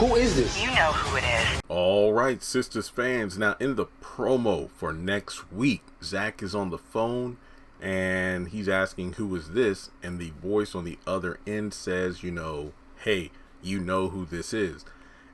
Who is this? You know who it is. All right, Sistas fans. Now, in the promo for next week, Zach is on the phone and he's asking who is this, and the voice on the other end says, hey, you know who this is.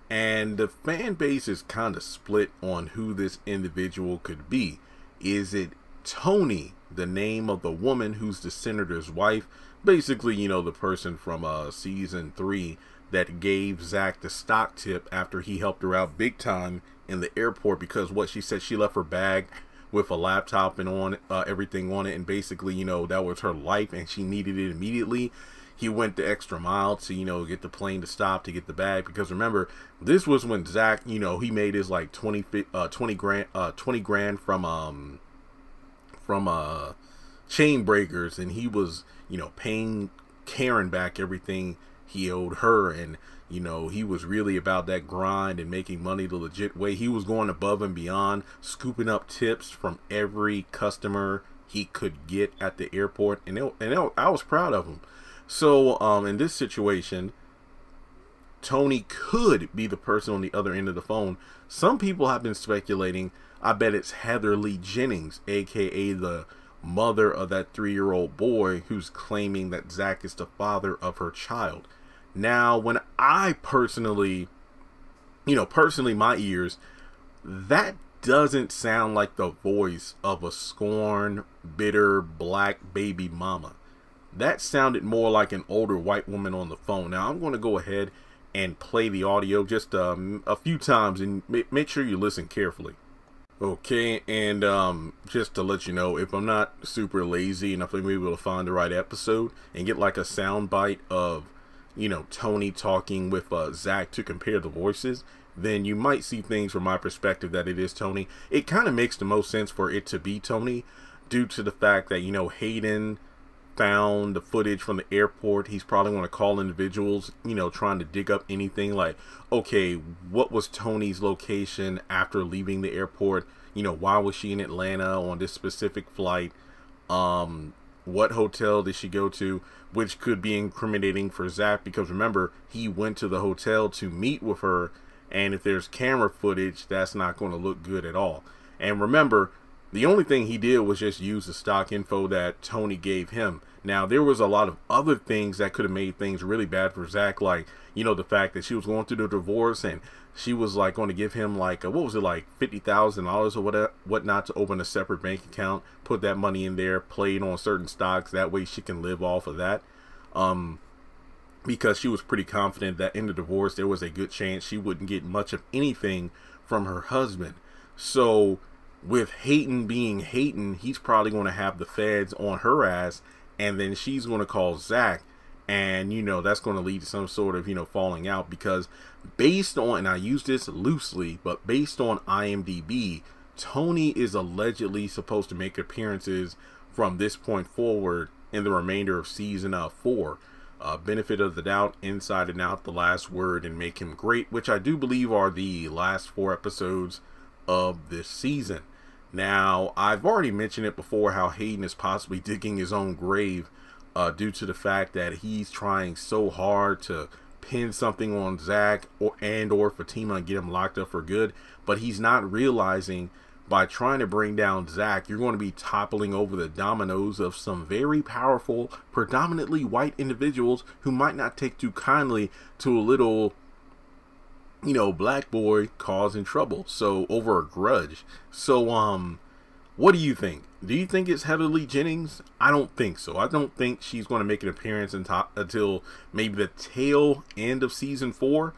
And the fan base is kind of split on who this individual could be. Is it Tony, the name of the woman who's the senator's wife? Basically, the person from season 3 that gave Zach the stock tip after he helped her out big time in the airport, because what she said, she left her bag with a laptop and everything on it, and basically, that was her life and she needed it immediately. He went the extra mile to, get the plane to stop to get the bag, because remember, this was when Zach, he made his like 20 grand from chain breakers, and he was, paying Karen back everything he owed her, and he was really about that grind and making money the legit way. He was going above and beyond, scooping up tips from every customer he could get at the airport, and I was proud of him. So in this situation, Tony could be the person on the other end of the phone. Some people have been speculating, I bet it's Heather Lee Jennings, aka the mother of that 3-year-old boy who's claiming that Zach is the father of her child. Now, when I personally, my ears, that doesn't sound like the voice of a scorned, bitter black baby mama. That sounded more like an older white woman on the phone. Now, I'm going to go ahead and play the audio just a few times, and make sure you listen carefully. Okay, and just to let you know, if I'm not super lazy and if I'm able to find the right episode and get like a sound bite of Tony talking with Zach to compare the voices, then you might see things from my perspective that it is Tony. It kind of makes the most sense for it to be Tony, due to the fact that, Hayden found the footage from the airport. He's probably going to call individuals, trying to dig up anything like, okay, what was Tony's location after leaving the airport? Why was she in Atlanta on this specific flight? What hotel did she go to? Which could be incriminating for Zach, because remember, he went to the hotel to meet with her, and if there's camera footage, that's not going to look good at all. And remember, the only thing he did was just use the stock info that Tony gave him. Now, there was a lot of other things that could have made things really bad for Zach, like, the fact that she was going through the divorce, and she was like going to give him like, what was it, like $50,000 or whatnot to open a separate bank account, put that money in there, play it on certain stocks. That way she can live off of that. Because she was pretty confident that in the divorce, there was a good chance she wouldn't get much of anything from her husband. So with Hayden being Hayden, he's probably going to have the feds on her ass, and then she's going to call Zach, and that's going to lead to some sort of falling out, because based on, and I use this loosely, but based on IMDb, Tony is allegedly supposed to make appearances from this point forward in the remainder of season 4. Benefit of the doubt, Inside and Out, The Last Word, and Make Him Great, which I do believe are the last 4 episodes of this season. Now, I've already mentioned it before, how Hayden is possibly digging his own grave due to the fact that he's trying so hard to pin something on Zach or Fatima and get him locked up for good, but he's not realizing by trying to bring down Zach, you're going to be toppling over the dominoes of some very powerful, predominantly white individuals who might not take too kindly to a little black boy causing trouble, so over a grudge. So what do you think? Do you think it's Heather Lee Jennings? I don't think so. I don't think she's going to make an appearance until maybe the tail end of season 4,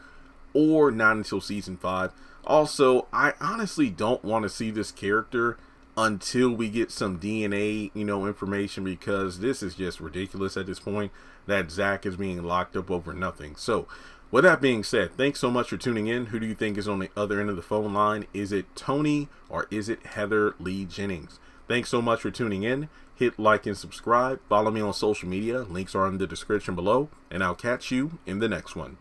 or not until season 5. Also, I honestly don't want to see this character until we get some DNA, information, because this is just ridiculous at this point that Zach is being locked up over nothing. So with that being said, thanks so much for tuning in. Who do you think is on the other end of the phone line? Is it Tony or is it Heather Lee Jennings? Thanks so much for tuning in. Hit like and subscribe. Follow me on social media. Links are in the description below. And I'll catch you in the next one.